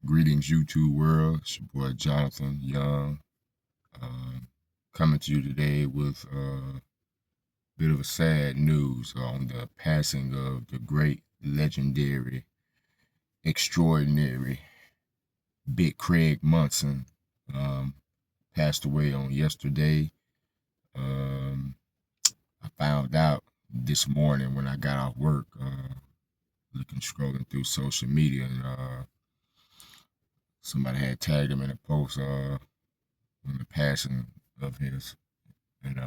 Greetings, YouTube world. It's your boy Jonathan Young, coming to you today with a bit of a sad news on the passing of the great, legendary, extraordinary Big Craig Monson. Passed away on yesterday. I found out this morning when I got off work, scrolling through social media, and somebody had tagged him in a post on the passing of his, and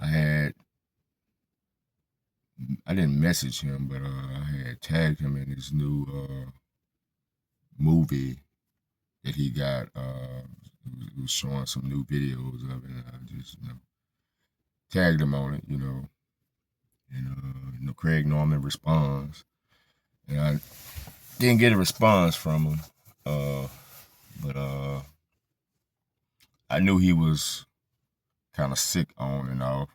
I didn't message him, but I had tagged him in his new movie that he got. It was showing some new videos of it, and I just tagged him on it, and Craig normally responds, and I didn't get a response from him, but I knew he was kind of sick on and off.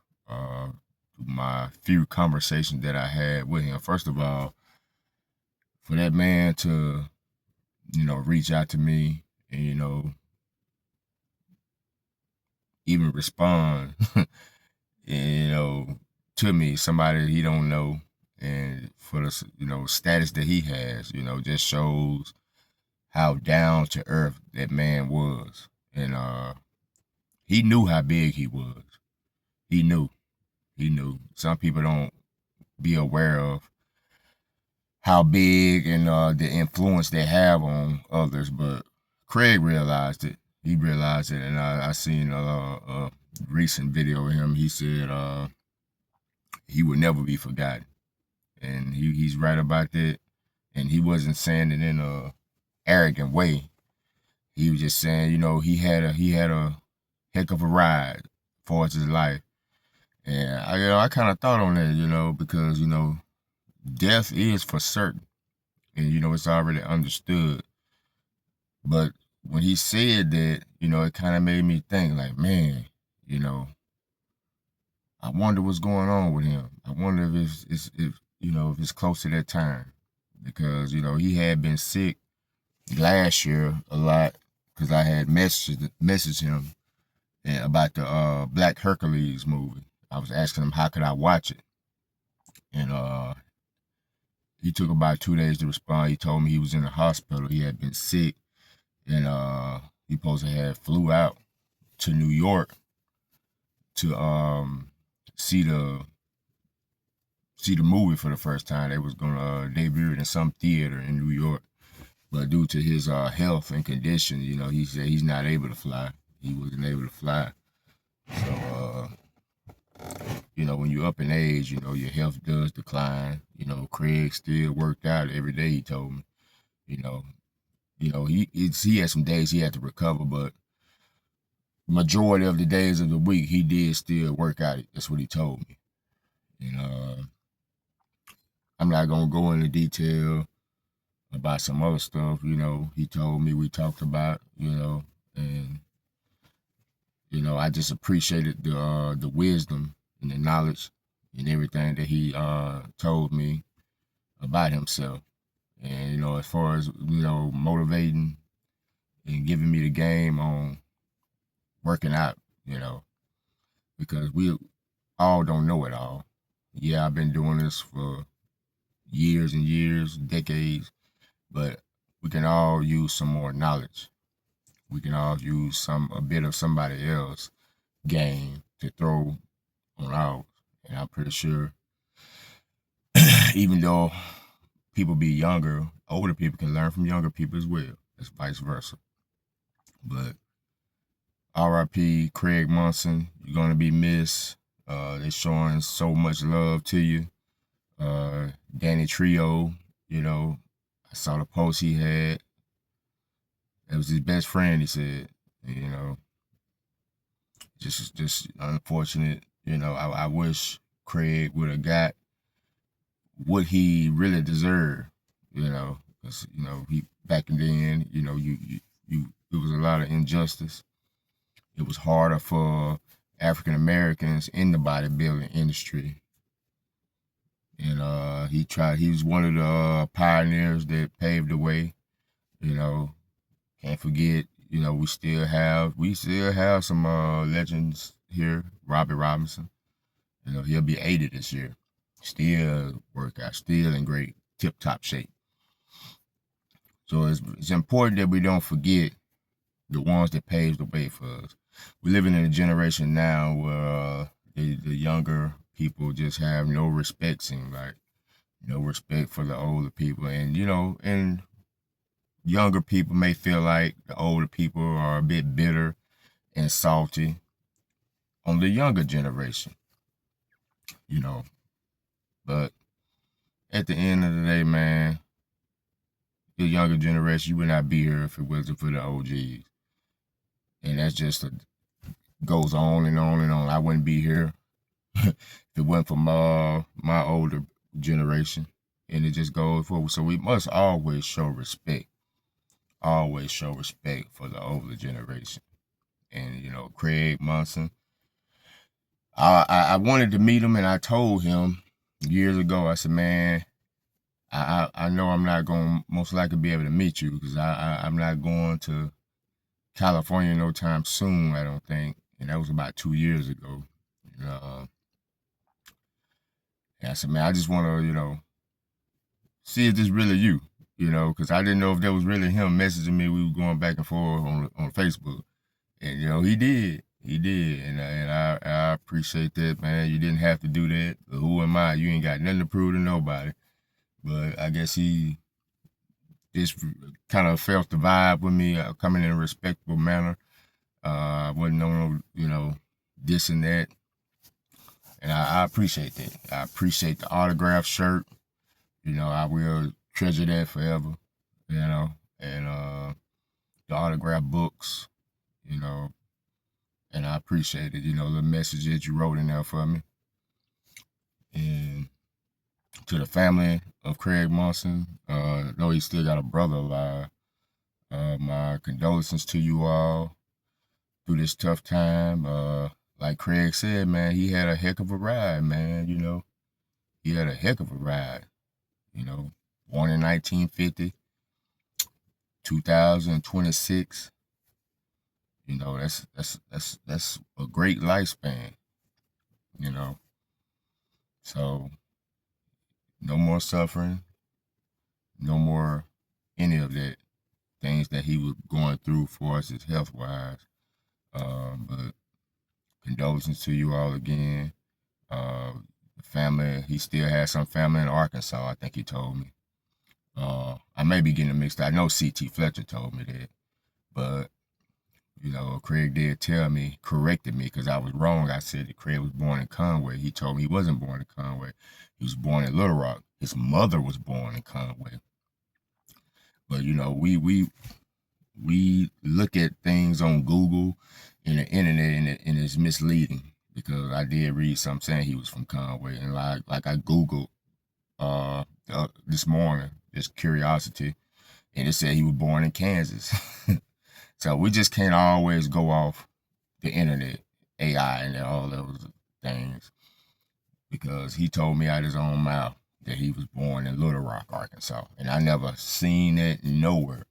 My few conversations that I had with him. First of all, for that man to, reach out to me and, even respond, to me, somebody he don't know, and for the, status that he has, just shows how down to earth that man was. And he knew how big he was. He knew. Some people don't be aware of how big and the influence they have on others, but Craig realized it. He realized it, and I seen a recent video of him. He said he would never be forgotten, and he's right about that. And he wasn't saying it in a arrogant way. He was just saying, he had a heck of a ride for his life. And I kind of thought on that, because death is for certain, and it's already understood. But when he said that, it kind of made me think, like, man, I wonder what's going on with him. I wonder if it's close to that time, because he had been sick last year a lot, because I had messaged him about the Black Hercules movie. I was asking him how could I watch it, and he took about 2 days to respond. He told me he was in the hospital. He had been sick, and he supposed to have flew out to New York to see the movie for the first time. They was gonna debut it in some theater in New York, but due to his health and condition, he said he's not able to fly. He wasn't able to fly. So when you're up in age, your health does decline. Craig still worked out every day, he told me. He had some days he had to recover, but majority of the days of the week he did still work out. That's what he told me. I'm not gonna go into detail about some other stuff, he told me, we talked about, and I just appreciated the wisdom and the knowledge and everything that he told me about himself. And as far as motivating and giving me the game on working out, because we all don't know it all. Yeah, I've been doing this for years and years, decades, but we can all use some more knowledge. We can all use a bit of somebody else's game to throw on ours. And I'm pretty sure, even though people be younger, older people can learn from younger people as well. It's vice versa. But R.I.P. Craig Monson, you're gonna be missed. They're showing so much love to you. Danny Trio, I saw the post he had. It was his best friend, he said, just unfortunate. I wish Craig would have got what he really deserved, because, he back then, it was a lot of injustice. It was harder for African Americans in the bodybuilding industry. And he was one of the pioneers that paved the way. You know, can't forget, you know, we still have some legends here. Robbie Robinson. You know, he'll be 80 this year. Still workout, still in great tip top shape. So it's important that we don't forget the ones that paved the way for us. We're living in a generation now where the younger people just have no respect, seems like. No respect for the older people. And, you know, and younger people may feel like the older people are a bit bitter and salty on the younger generation, you know. But at the end of the day, man, the younger generation, you would not be here if it wasn't for the OGs. And that's just goes on and on and on. I wouldn't be here if it wasn't for my older generation. And it just goes forward. So we must always show respect. Always show respect for the older generation. And, you know, Craig Monson, I wanted to meet him, and I told him years ago, I said, man, I know I'm not going to most likely be able to meet you because I'm not going to California no time soon, I don't think. And that was about 2 years ago. And I said, man, I just want to, you know, see if this really you know, because I didn't know if that was really him messaging me. We were going back and forth on Facebook. And, you know, he did. He did. And I appreciate that, man. You didn't have to do that. But who am I? You ain't got nothing to prove to nobody. But I guess he just kind of felt the vibe with me, coming in a respectable manner. I wasn't on, you know, this and that. And I appreciate that. I appreciate the autograph shirt. You know, I will treasure that forever, you know. And the autograph books, you know. And I appreciate it, you know, the message that you wrote in there for me. And to the family of Craig Monson, though he still got a brother alive, my condolences to you all through this tough time. Like Craig said, man, he had a heck of a ride, man, you know. He had a heck of a ride, you know. Born in 1950, 2026. You know, that's a great lifespan, you know. So no more suffering, no more any of that things that he was going through for us as health wise. But condolences to you all again. The family, he still has some family in Arkansas, I think he told me. I may be getting it mixed up. I know CT Fletcher told me that, but you know, Craig did tell me, corrected me because I was wrong. I said that Craig was born in Conway. He told me he wasn't born in Conway. He was born in Little Rock. His mother was born in Conway. But you know, we look at things on Google and the internet, and it's misleading because I did read something saying he was from Conway, and like I Googled this morning, just curiosity, and it said he was born in Kansas. So we just can't always go off the internet, AI, and all those things, because he told me out his own mouth that he was born in Little Rock, Arkansas, and I never seen it nowhere.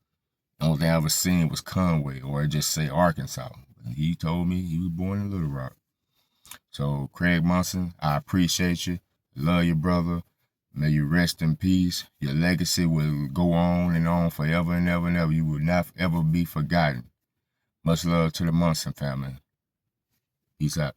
The only thing I ever seen was Conway, or it just say Arkansas. He told me he was born in Little Rock. So Craig Monson, I appreciate you. Love you, brother. May you rest in peace. Your legacy will go on and on forever and ever and ever. You will not ever be forgotten. Much love to the Monson family. Peace out.